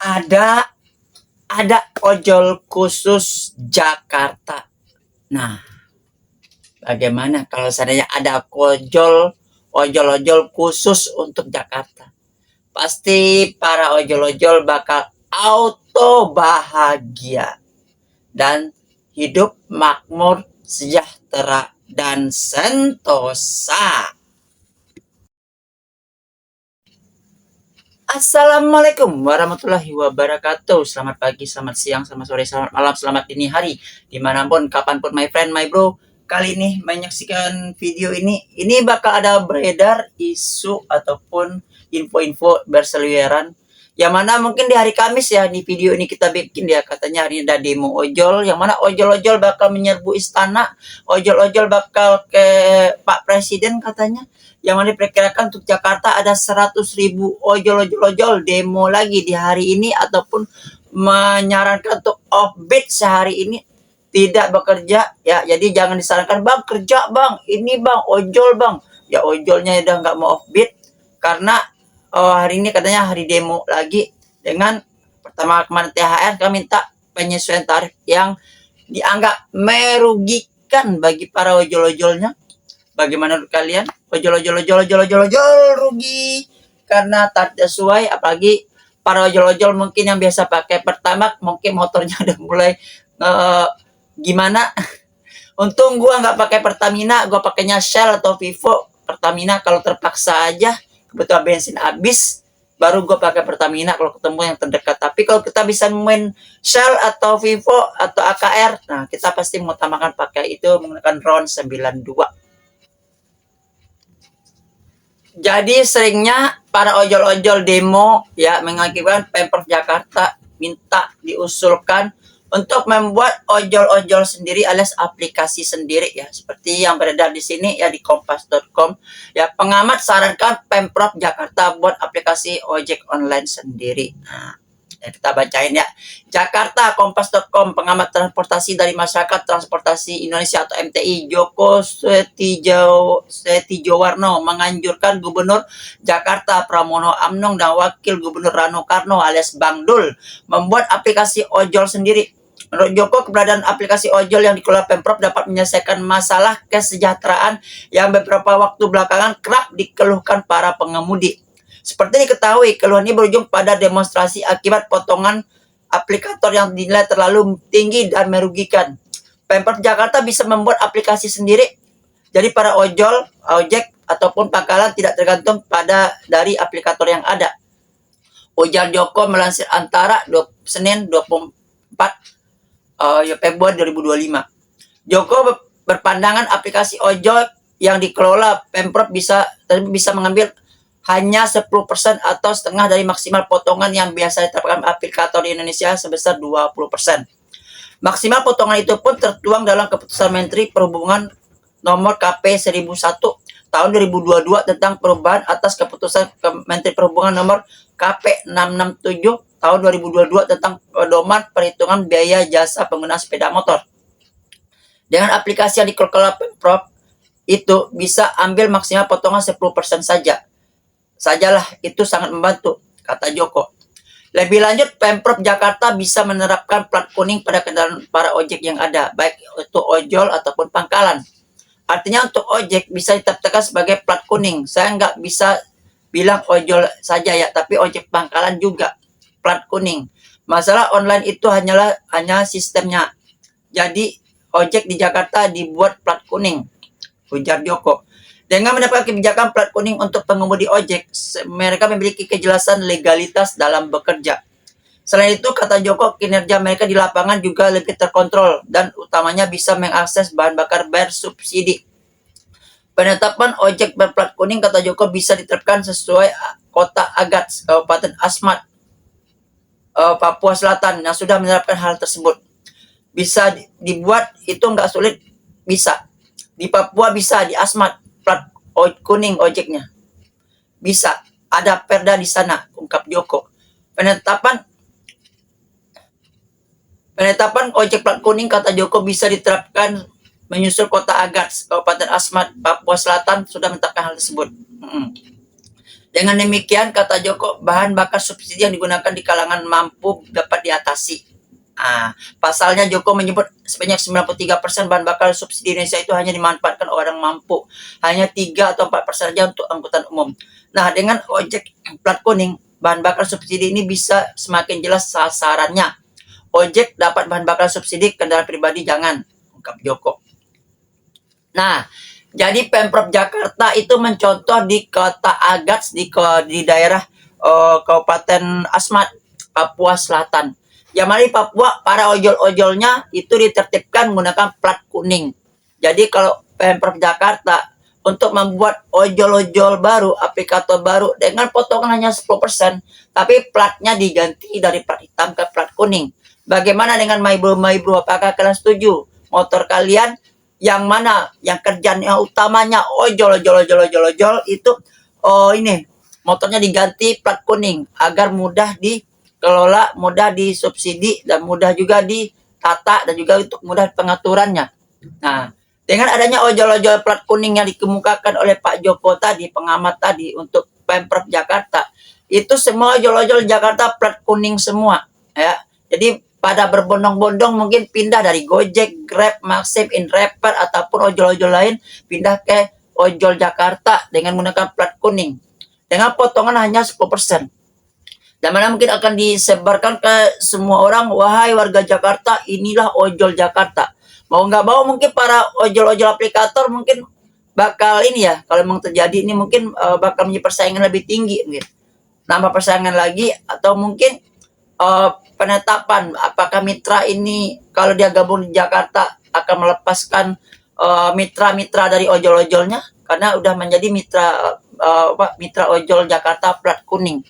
ada ada ojol khusus Jakarta. Nah, bagaimana kalau seandainya ada ojol-ojol khusus untuk Jakarta? Pasti para ojol-ojol bakal auto bahagia dan hidup makmur, sejahtera, dan sentosa. Assalamualaikum warahmatullahi wabarakatuh. Selamat pagi, selamat siang, selamat sore, selamat malam, selamat dini hari, dimanapun, kapanpun, my friend, my bro. Kali ini menyaksikan video ini bakal ada beredar isu ataupun info-info berseliweran. Yang mana mungkin di hari Kamis ya, di video ini kita bikin ya, katanya hari ini ada demo ojol, yang mana ojol-ojol bakal menyerbu istana, ojol-ojol bakal ke Pak Presiden katanya. Yang mana diperkirakan untuk Jakarta ada 100.000 ojol demo lagi di hari ini, ataupun menyarankan untuk offbeat sehari ini tidak bekerja ya. Jadi jangan disarankan, bang kerja bang, ini bang ojol bang, ya ojolnya udah nggak mau offbeat karena hari ini katanya hari demo lagi. Dengan pertama kemarin THR, kami minta penyesuaian tarif yang dianggap merugikan bagi para ojol-ojolnya. Bagaimana menurut kalian? Ojol rugi karena tak sesuai, apalagi para ojol mungkin yang biasa pakai Pertamax, mungkin motornya udah mulai gimana. Untung gua nggak pakai Pertamina, gua pakainya Shell atau Vivo. Pertamina kalau terpaksa aja, kebetulan bensin habis, baru gue pakai Pertamina kalau ketemu yang terdekat. Tapi kalau kita bisa main Shell atau Vivo atau AKR, nah kita pasti mengutamakan pakai itu menggunakan RON 92. Jadi seringnya para ojol-ojol demo ya, mengakibatkan Pemprov Jakarta minta diusulkan untuk membuat ojol-ojol sendiri alias aplikasi sendiri ya, seperti yang beredar di sini ya di kompas.com ya. Pengamat sarankan Pemprov Jakarta buat aplikasi ojek online sendiri. Nah, ya kita bacain ya. Jakarta, kompas.com. Pengamat transportasi dari Masyarakat Transportasi Indonesia atau MTI Joko Setijowarno menganjurkan Gubernur Jakarta Pramono Anung dan Wakil Gubernur Rano Karno alias Bang Dul membuat aplikasi ojol sendiri. Menurut Joko, keberadaan aplikasi ojol yang dikelola Pemprov dapat menyelesaikan masalah kesejahteraan yang beberapa waktu belakangan kerap dikeluhkan para pengemudi. Seperti diketahui, keluhan ini berujung pada demonstrasi akibat potongan aplikator yang dinilai terlalu tinggi dan merugikan. Pemprov Jakarta bisa membuat aplikasi sendiri, jadi para ojek ataupun pangkalan tidak tergantung dari aplikator yang ada. Ujar Joko melansir Antara Senin 24 Februari 2025. Joko berpandangan aplikasi ojol yang dikelola Pemprov bisa mengambil hanya 10% atau setengah dari maksimal potongan yang biasa diterapkan aplikator di Indonesia sebesar 20%. Maksimal potongan itu pun tertuang dalam Keputusan Menteri Perhubungan Nomor KP 1001 tahun 2022 tentang perubahan atas Keputusan Menteri Perhubungan Nomor KP 667 tahun 2022 tentang pedoman perhitungan biaya jasa pengguna sepeda motor. Dengan aplikasi yang dikelola Pemprov itu bisa ambil maksimal potongan 10% sajalah, itu sangat membantu, kata Joko. Lebih lanjut, Pemprov Jakarta bisa menerapkan plat kuning pada kendaraan para ojek yang ada, baik itu ojol ataupun pangkalan. Artinya untuk ojek bisa ditetapkan sebagai plat kuning. Saya nggak bisa bilang ojol saja ya, tapi ojek pangkalan juga plat kuning. Masalah online itu hanya sistemnya. Jadi ojek di Jakarta dibuat plat kuning, ujar Joko. Dengan mendapatkan kebijakan plat kuning untuk pengemudi ojek, mereka memiliki kejelasan legalitas dalam bekerja. Selain itu, kata Joko, kinerja mereka di lapangan juga lebih terkontrol dan utamanya bisa mengakses bahan bakar bersubsidi. Penetapan ojek berplat kuning, kata Joko, bisa diterapkan sesuai Kota Agats, Kabupaten Asmat, Papua Selatan yang sudah menerapkan hal tersebut. Bisa dibuat, itu nggak sulit, bisa. Di Papua bisa, di Asmat plat kuning ojeknya bisa, ada perda di sana, ungkap Joko. Penetapan ojek plat kuning, kata Joko, bisa diterapkan menyusul Kota Agats, Kabupaten Asmat, Papua Selatan sudah menetapkan hal tersebut. Dengan demikian, kata Joko, bahan bakar subsidi yang digunakan di kalangan mampu dapat diatasi. Pasalnya Joko menyebut sebanyak 93% bahan bakar subsidi Indonesia itu hanya dimanfaatkan orang mampu. Hanya 3 atau 4% saja untuk angkutan umum. Nah, dengan ojek plat kuning, bahan bakar subsidi ini bisa semakin jelas sasarannya. Ojek dapat bahan bakar subsidi, kendaraan pribadi jangan, ungkap Joko. Nah, jadi Pemprov Jakarta itu mencontoh di kota Agats di daerah Kabupaten Asmat, Papua Selatan. Yang mana di Papua para ojol-ojolnya itu ditertibkan menggunakan plat kuning. Jadi kalau Pemprov Jakarta untuk membuat ojol-ojol baru, aplikator baru dengan potongan hanya 10%, tapi platnya diganti dari plat hitam ke plat kuning. Bagaimana dengan my bro, apakah kalian setuju? Motor kalian yang mana yang kerjanya utamanya ojol itu ini motornya diganti plat kuning agar mudah dikelola, mudah disubsidi dan mudah juga ditata dan juga untuk mudah pengaturannya. Nah, dengan adanya ojol-ojol plat kuning yang dikemukakan oleh Pak Joko tadi, pengamat tadi untuk Pemprov Jakarta, itu semua ojol-ojol Jakarta plat kuning semua ya. Jadi pada berbondong-bondong mungkin pindah dari Gojek, Grab, Maxim, InDriver ataupun ojol-ojol lain pindah ke ojol Jakarta dengan menggunakan plat kuning dengan potongan hanya 10%. Dan mana mungkin akan disebarkan ke semua orang, wahai warga Jakarta, inilah ojol Jakarta. Mau nggak mau mungkin para ojol-ojol aplikator mungkin bakal ini ya, kalau memang terjadi ini mungkin bakal menjadi persaingan lebih tinggi mungkin. Nambah persaingan lagi atau mungkin penetapan apakah mitra ini kalau dia gabung di Jakarta akan melepaskan mitra-mitra dari ojol-ojolnya karena udah menjadi mitra ojol Jakarta plat kuning.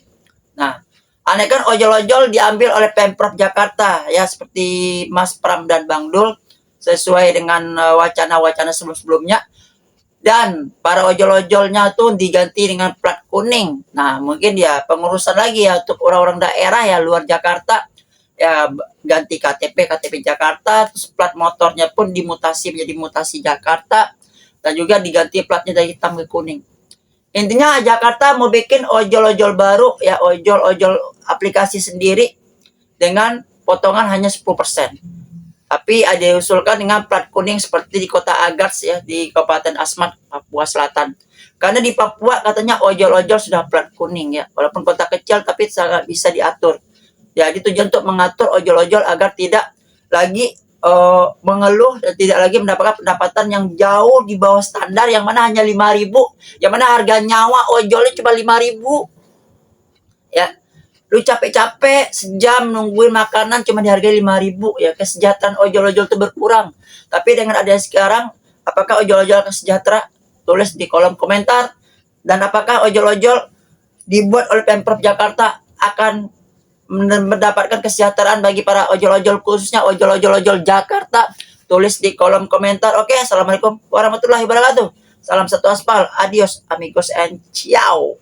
Nah, aneh kan ojol-ojol diambil oleh Pemprov Jakarta ya seperti Mas Pram dan Bang Dul sesuai dengan wacana-wacana sebelum-sebelumnya. Dan para ojol-ojolnya tuh diganti dengan plat kuning. Nah, mungkin ya pengurusan lagi ya untuk orang-orang daerah ya luar Jakarta ya ganti KTP Jakarta, terus plat motornya pun dimutasi menjadi mutasi Jakarta dan juga diganti platnya dari hitam ke kuning. Intinya Jakarta mau bikin ojol-ojol baru ya, ojol-ojol aplikasi sendiri dengan potongan hanya 10%. Tapi ada diusulkan dengan plat kuning seperti di kota Agats ya, di Kabupaten Asmat, Papua Selatan. Karena di Papua katanya ojol-ojol sudah plat kuning ya, walaupun kota kecil tapi sangat bisa diatur. Jadi tujuan untuk mengatur ojol-ojol agar tidak lagi mengeluh dan tidak lagi mendapatkan pendapatan yang jauh di bawah standar yang mana hanya 5.000, yang mana harga nyawa ojolnya cuma 5.000. Ya. Lu capek-capek sejam nungguin makanan cuma dihargai 5.000 ya, kesejahteraan ojol-ojol itu berkurang. Tapi dengan adanya sekarang, apakah ojol-ojol akan sejahtera? Tulis di kolom komentar. Dan apakah ojol-ojol dibuat oleh Pemprov Jakarta akan mendapatkan kesejahteraan bagi para ojol-ojol, khususnya ojol-ojol Jakarta? Tulis di kolom komentar. Oke, assalamualaikum warahmatullahi wabarakatuh. Salam satu aspal. Adios amigos and ciao.